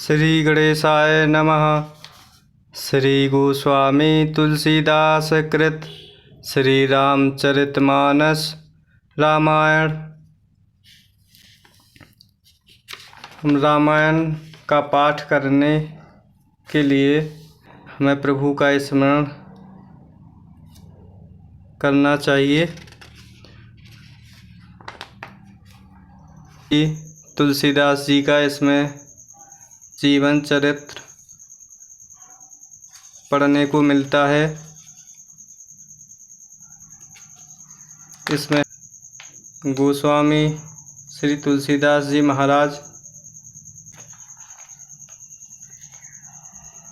श्री गणेशाय नमः। श्री गोस्वामी तुलसीदास कृत श्री रामचरितमानस रामायण। हम रामायण का पाठ करने के लिए हमें प्रभु का स्मरण करना चाहिए। तुलसीदास जी का इसमें जीवन चरित्र पढ़ने को मिलता है। इसमें गोस्वामी श्री तुलसीदास जी महाराज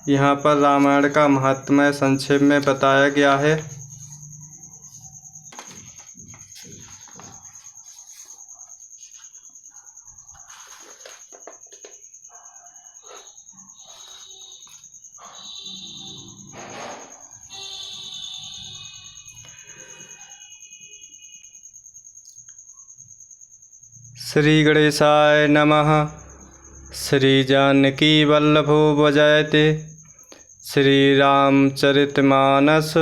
यहाँ पर रामायण का महात्म्य संक्षेप में बताया गया है। श्री गणेशाय नमः। श्री जानकी वल्लभो वजयते श्री रामचरितमानस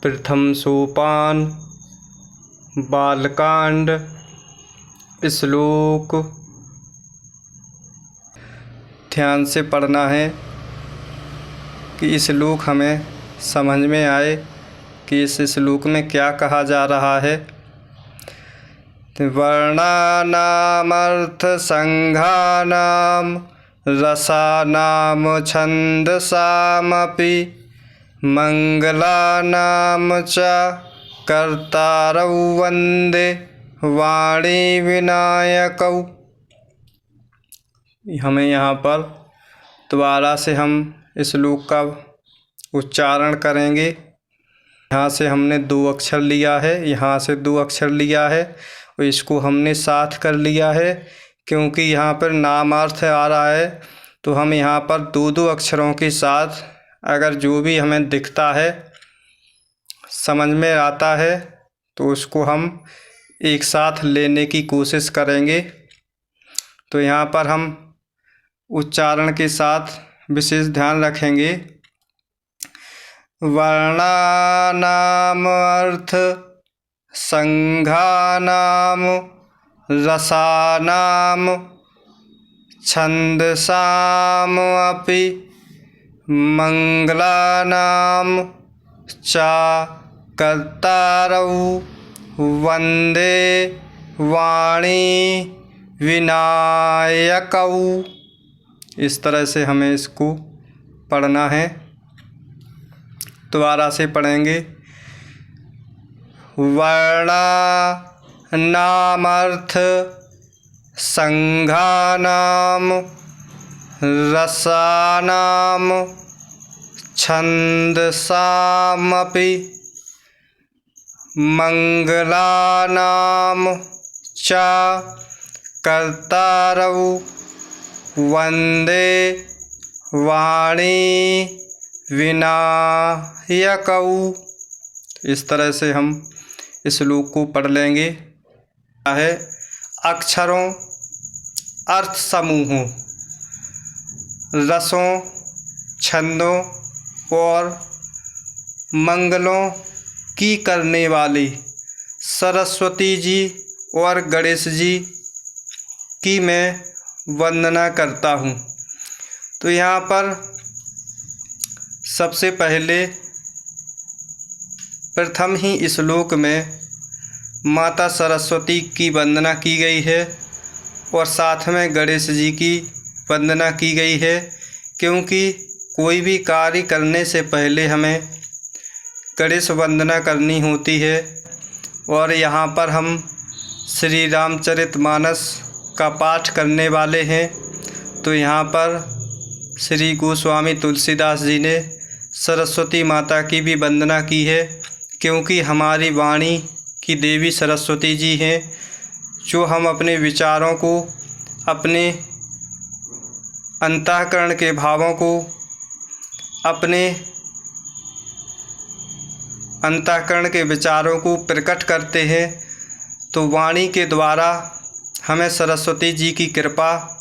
प्रथम सोपान बालकांड। श्लोक ध्यान से पढ़ना है कि इस श्लोक हमें समझ में आए कि इस श्लोक में क्या कहा जा रहा है। वर्णानामर्थ संघानाम रसानाम छंदसामपि मंगलानाम च कर्तारौ वंदे वाणी विनायकौ। हमें यहाँ पर दोबारा से हम इस श्लोक का उच्चारण करेंगे। यहाँ से हमने 2 अक्षर लिया है, यहाँ से 2 अक्षर लिया है और इसको हमने साथ कर लिया है। क्योंकि यहाँ पर नामार्थ आ रहा है तो हम यहाँ पर 2-2 अक्षरों के साथ अगर जो भी हमें दिखता है समझ में आता है तो उसको हम एक साथ लेने की कोशिश करेंगे। तो यहाँ पर हम उच्चारण के साथ विशेष ध्यान रखेंगे। वर्णानाम अर्थ संघानाम रसानाम छंदसाम अपि मंगलानाम च कर्तारौ वंदे वाणी विनायकौ। इस तरह से हमें इसको पढ़ना है। दोबारा से पढ़ेंगे। वर्णानामर्थ संघानाम रसानाम छंदसामपि मंगलानाम च कर्तारौ वंदे वाणी विनायकौ। इस तरह से हम इस श्लोक को पढ़ लेंगे। है अक्षरों, अर्थ समूहों, रसों, छंदों और मंगलों की करने वाली सरस्वती जी और गणेश जी की मैं वंदना करता हूँ। तो यहाँ पर सबसे पहले प्रथम ही श्लोक में माता सरस्वती की वंदना की गई है और साथ में गणेश जी की वंदना की गई है। क्योंकि कोई भी कार्य करने से पहले हमें गणेश वंदना करनी होती है। और यहाँ पर हम श्री रामचरितमानस का पाठ करने वाले हैं। तो यहाँ पर श्री गोस्वामी तुलसीदास जी ने सरस्वती माता की भी वंदना की है। क्योंकि हमारी वाणी की देवी सरस्वती जी हैं, जो हम अपने विचारों को, अपने अंतःकरण के भावों को, अपने अंतःकरण के विचारों को प्रकट करते हैं। तो वाणी के द्वारा हमें सरस्वती जी की कृपा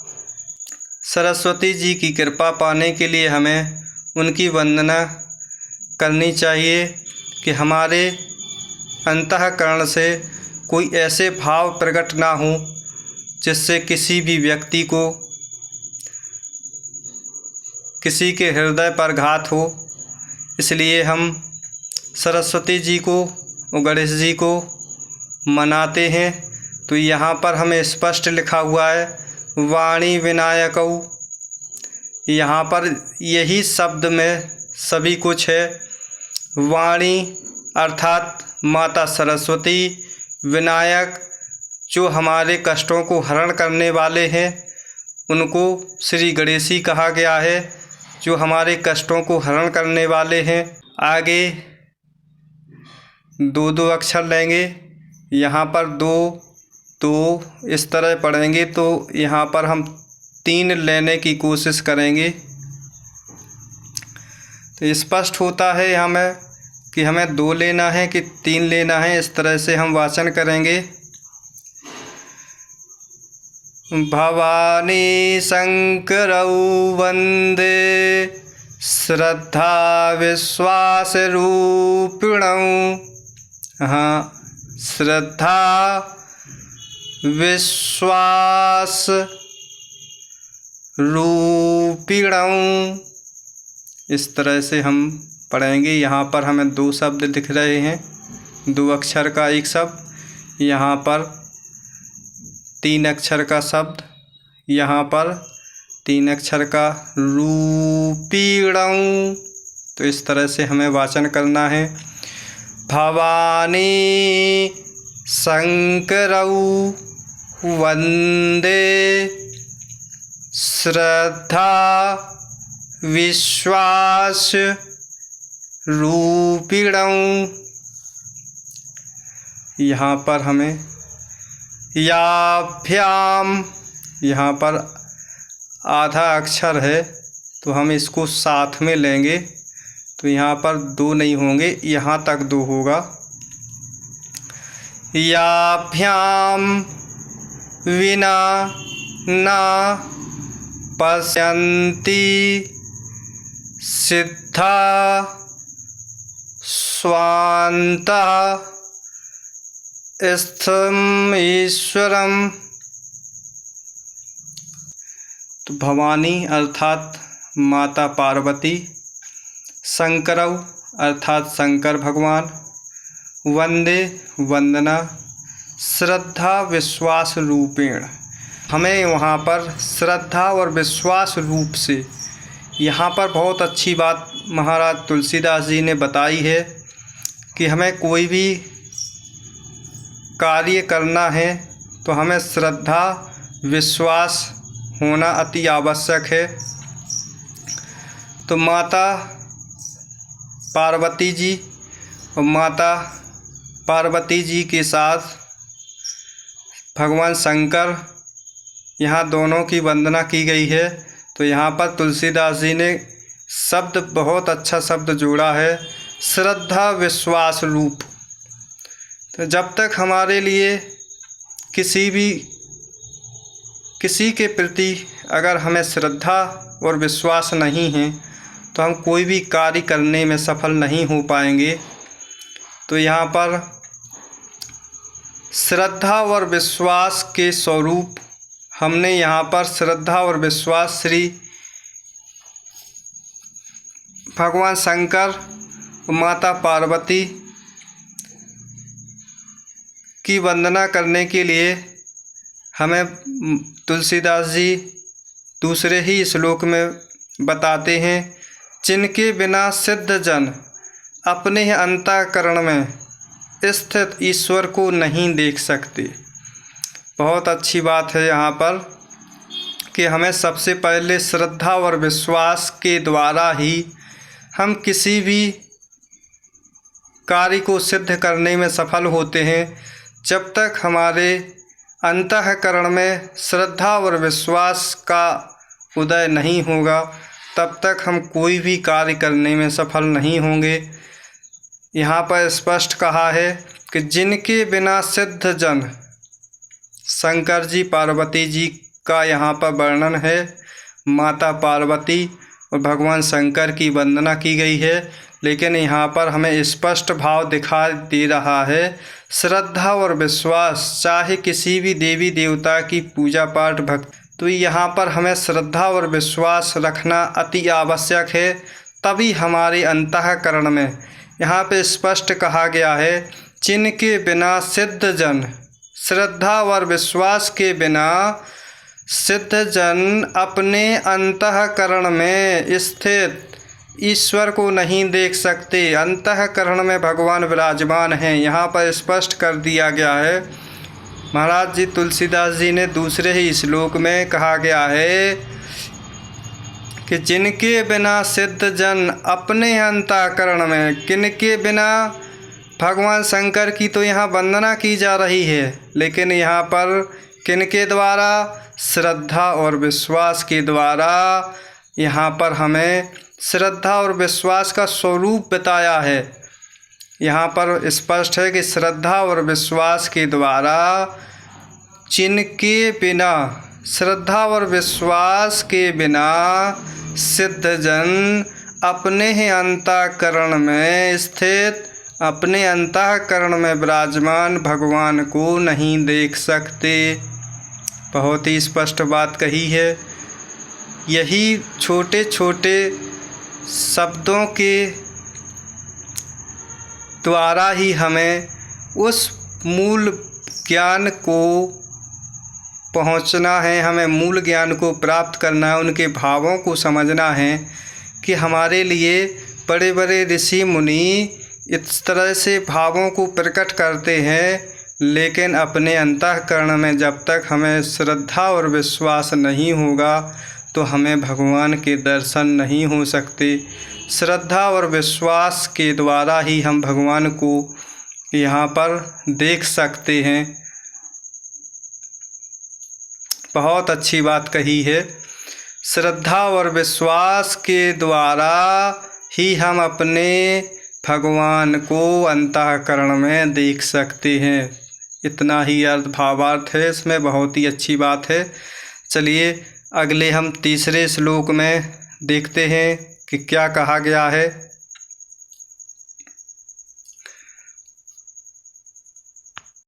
सरस्वती जी की कृपा पाने के लिए हमें उनकी वंदना करनी चाहिए कि हमारे अंतःकरण से कोई ऐसे भाव प्रकट ना हो जिससे किसी भी व्यक्ति को किसी के हृदय पर घात हो। इसलिए हम सरस्वती जी को और गणेश जी को मनाते हैं। तो यहाँ पर हमें स्पष्ट लिखा हुआ है वाणी विनायकौ। यहाँ पर यही शब्द में सभी कुछ है। वाणी अर्थात माता सरस्वती, विनायक जो हमारे कष्टों को हरण करने वाले हैं उनको श्री गणेशी कहा गया है, जो हमारे कष्टों को हरण करने वाले हैं। आगे दो दो अक्षर लेंगे, यहाँ पर दो तो इस तरह पढ़ेंगे, तो यहाँ पर हम 3 लेने की कोशिश करेंगे। तो स्पष्ट होता है हमें कि हमें 2 लेना है कि 3 लेना है। इस तरह से हम वाचन करेंगे। भवानी शंकरौ वंदे श्रद्धा विश्वास रूपिणौ। हाँ, श्रद्धा विश्वास रूपिणौ, इस तरह से हम पढ़ेंगे। यहाँ पर हमें 2 शब्द दिख रहे हैं, 2 अक्षर का एक शब्द, यहाँ पर 3 अक्षर का शब्द, यहाँ पर 3 अक्षर का रूपिणौ। तो इस तरह से हमें वाचन करना है। भवानी शंकरौ वंदे श्रद्धा विश्वास रूपिणौ। यहाँ पर हमें याभ्याम, यहाँ पर आधा अक्षर है तो हम इसको साथ में लेंगे। तो यहाँ पर 2 नहीं होंगे, यहाँ तक 2 होगा। याभ्याम विना न पश्यन्ति सिद्धा स्वान्तः स्थम ईश्वरम। तो भवानी अर्थात माता पार्वती, शंकरौ अर्थात शंकर भगवान, वंदे वंदना, श्रद्धा विश्वास रूपेण, हमें वहाँ पर श्रद्धा और विश्वास रूप से, यहाँ पर बहुत अच्छी बात महाराज तुलसीदास जी ने बताई है कि हमें कोई भी कार्य करना है तो हमें श्रद्धा विश्वास होना अति आवश्यक है। तो माता पार्वती जी और माता पार्वती जी के साथ भगवान शंकर, यहाँ दोनों की वंदना की गई है। तो यहाँ पर तुलसीदास जी ने शब्द, बहुत अच्छा शब्द जोड़ा है, श्रद्धा विश्वास रूप। तो जब तक हमारे लिए किसी के प्रति अगर हमें श्रद्धा और विश्वास नहीं है तो हम कोई भी कार्य करने में सफल नहीं हो पाएंगे। तो यहाँ पर श्रद्धा और विश्वास के स्वरूप हमने यहाँ पर श्रद्धा और विश्वास श्री भगवान शंकर और माता पार्वती की वंदना करने के लिए हमें तुलसीदास जी दूसरे ही श्लोक में बताते हैं, जिनके बिना सिद्ध जन अपने अंतःकरण में स्थित ईश्वर को नहीं देख सकते। बहुत अच्छी बात है यहाँ पर कि हमें सबसे पहले श्रद्धा और विश्वास के द्वारा ही हम किसी भी कार्य को सिद्ध करने में सफल होते हैं। जब तक हमारे अंतःकरण में श्रद्धा और विश्वास का उदय नहीं होगा तब तक हम कोई भी कार्य करने में सफल नहीं होंगे। यहाँ पर स्पष्ट कहा है कि जिनके बिना सिद्ध जन, शंकर जी पार्वती जी का यहाँ पर वर्णन है, माता पार्वती और भगवान शंकर की वंदना की गई है। लेकिन यहाँ पर हमें स्पष्ट भाव दिखाई दे रहा है, श्रद्धा और विश्वास, चाहे किसी भी देवी देवता की पूजा पाठ भक्ति, तो यहाँ पर हमें श्रद्धा और विश्वास रखना अति आवश्यक है। तभी हमारे अंतःकरण में, यहाँ पे स्पष्ट कहा गया है, जिनके बिना सिद्ध जन, श्रद्धा और विश्वास के बिना सिद्ध जन अपने अंतःकरण में स्थित ईश्वर को नहीं देख सकते। अंतःकरण में भगवान विराजमान हैं, यहाँ पर स्पष्ट कर दिया गया है। महाराज जी तुलसीदास जी ने दूसरे ही श्लोक में कहा गया है कि जिनके बिना सिद्ध जन अपने अंतःकरण में, किनके बिना, भगवान शंकर की तो यहाँ वंदना की जा रही है, लेकिन यहाँ पर किनके द्वारा, श्रद्धा और विश्वास के द्वारा। यहाँ पर हमें श्रद्धा और विश्वास का स्वरूप बताया है। यहाँ पर स्पष्ट है कि श्रद्धा और विश्वास के द्वारा, जिनके बिना, श्रद्धा और विश्वास के बिना सिद्ध जन अपने ही अंतःकरण में स्थित, अपने अंतःकरण में विराजमान भगवान को नहीं देख सकते। बहुत ही स्पष्ट बात कही है। यही छोटे छोटे शब्दों के द्वारा ही हमें उस मूल ज्ञान को पहुंचना है, हमें मूल ज्ञान को प्राप्त करना है, उनके भावों को समझना है कि हमारे लिए बड़े बड़े ऋषि मुनि इस तरह से भावों को प्रकट करते हैं, लेकिन अपने अंतःकरण में जब तक हमें श्रद्धा और विश्वास नहीं होगा तो हमें भगवान के दर्शन नहीं हो सकते। श्रद्धा और विश्वास के द्वारा ही हम भगवान को यहाँ पर देख सकते हैं। बहुत अच्छी बात कही है। श्रद्धा और विश्वास के द्वारा ही हम अपने भगवान को अंतःकरण में देख सकते हैं। इतना ही अर्थ भावार्थ है इसमें, बहुत ही अच्छी बात है। चलिए अगले हम तीसरे श्लोक में देखते हैं कि क्या कहा गया है।